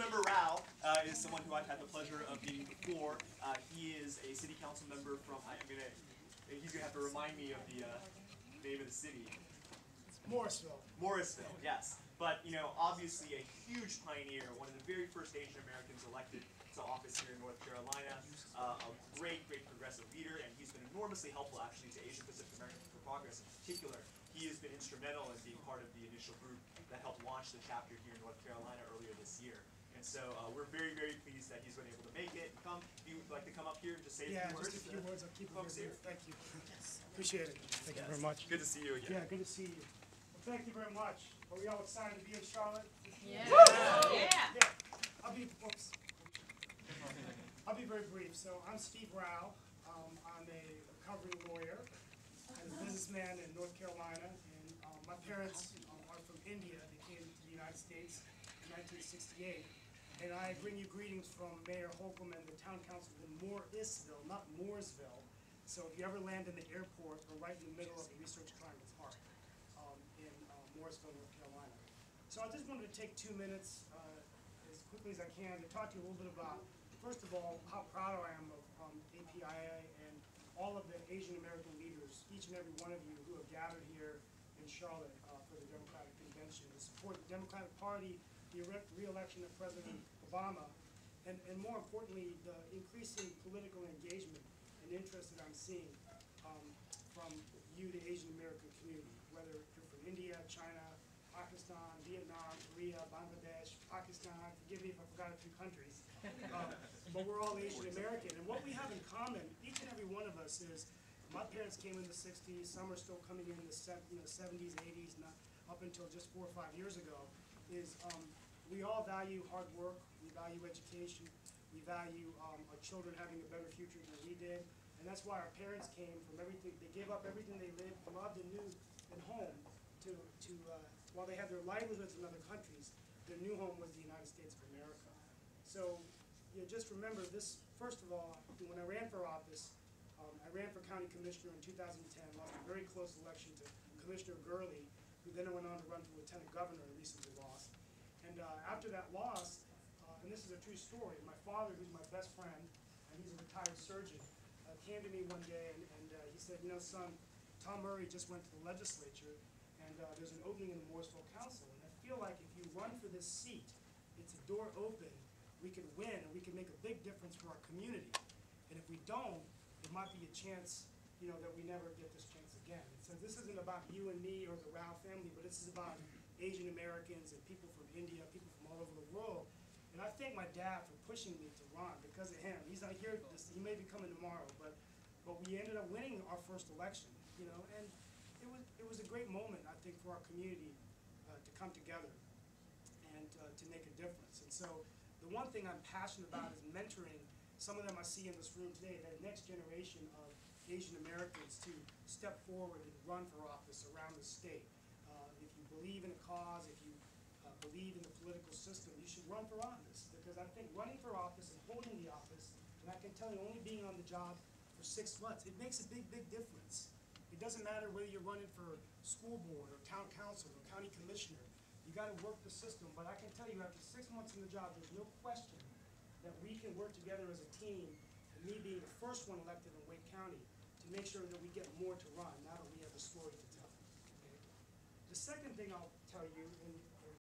Councilmember Rao is someone who I've had the pleasure of meeting before. He is a city council member from, he's going to have to remind me of the name of the city. Morrisville. Morrisville, yes. But, you know, obviously a huge pioneer, one of the very first Asian Americans elected to office here in North Carolina, a great progressive leader, and he's been enormously helpful actually to Asian Pacific Americans for Progress in particular. He has been instrumental in being part of the initial group that helped launch the chapter here in North Carolina earlier this year. And so we're very, very pleased that he's been able to make it and come. If you would like to come up here and just say a few words. Yeah, just a few words. I'll keep it here. Thank you. Yes. Appreciate it. Thank you very much. Good to see you again. Yeah, good to see you. Well, thank you very much. Are we all excited to be in Charlotte? Yeah. Yeah. I'll be very brief. So I'm Steve Rao. I'm a recovering lawyer and a businessman in North Carolina. And my parents are from India. They came to the United States in 1968. And I bring you greetings from Mayor Holcomb and the town council in Morrisville, not Mooresville. So if you ever land in the airport, we're right in the middle of the Research Triangle Park in Morrisville, North Carolina. So I just wanted to take 2 minutes as quickly as I can to talk to you a little bit about, first of all, how proud I am of API and all of the Asian American leaders, each and every one of you who have gathered here in Charlotte for the Democratic Convention to support the Democratic Party, the re-election of President Obama, and more importantly, the increasing political engagement and interest that I'm seeing from you, the Asian American community, whether you're from India, China, Pakistan, Vietnam, Korea, Bangladesh, Pakistan. Forgive me if I forgot a few countries. But we're all Asian American. And what we have in common, each and every one of us, is my parents came in the 60s. Some are still coming in the 70s, 80s, not up until just 4 or 5 years ago, is we all value hard work. We value education. We value our children having a better future than we did. And that's why our parents came from everything. They gave up everything they lived, loved, and knew at home to while they had their livelihoods in other countries, their new home was the United States of America. So just remember this, first of all, when I ran for office, I ran for county commissioner in 2010, lost a very close election to Commissioner Gurley, who then went on to run for lieutenant governor and recently lost. And after that loss, and this is a true story, my father, who's my best friend, and he's a retired surgeon, came to me one day and he said, you know, son, Tom Murray just went to the legislature, and there's an opening in the Morrisville Council, and I feel like if you run for this seat, it's a door open, we can win, and we can make a big difference for our community. And if we don't, there might be a chance, you know, that we never get this chance again. So this isn't about you and me or the Rao family, but this is about Asian Americans and people from India, people from all over the world. And I thank my dad for pushing me to run because of him. He's not here, he may be coming tomorrow, but we ended up winning our first election, you know, and it was a great moment, I think, for our community to come together and to make a difference. And so the one thing I'm passionate about is mentoring some of them I see in this room today, that next generation of Asian Americans to step forward and run for office around the state. If you believe in a cause, if you believe in the political system, you should run for office, because I think running for office and holding the office, and I can tell you only being on the job for 6 months, it makes a big difference. It doesn't matter whether you're running for school board or town council or county commissioner. You got to work the system, but I can tell you after 6 months in the job, there's no question that we can work together as a team, and me being the first one elected in Wake County, to make sure that we get more to run, now that we have a story to tell. Okay? The second thing I'll tell you, and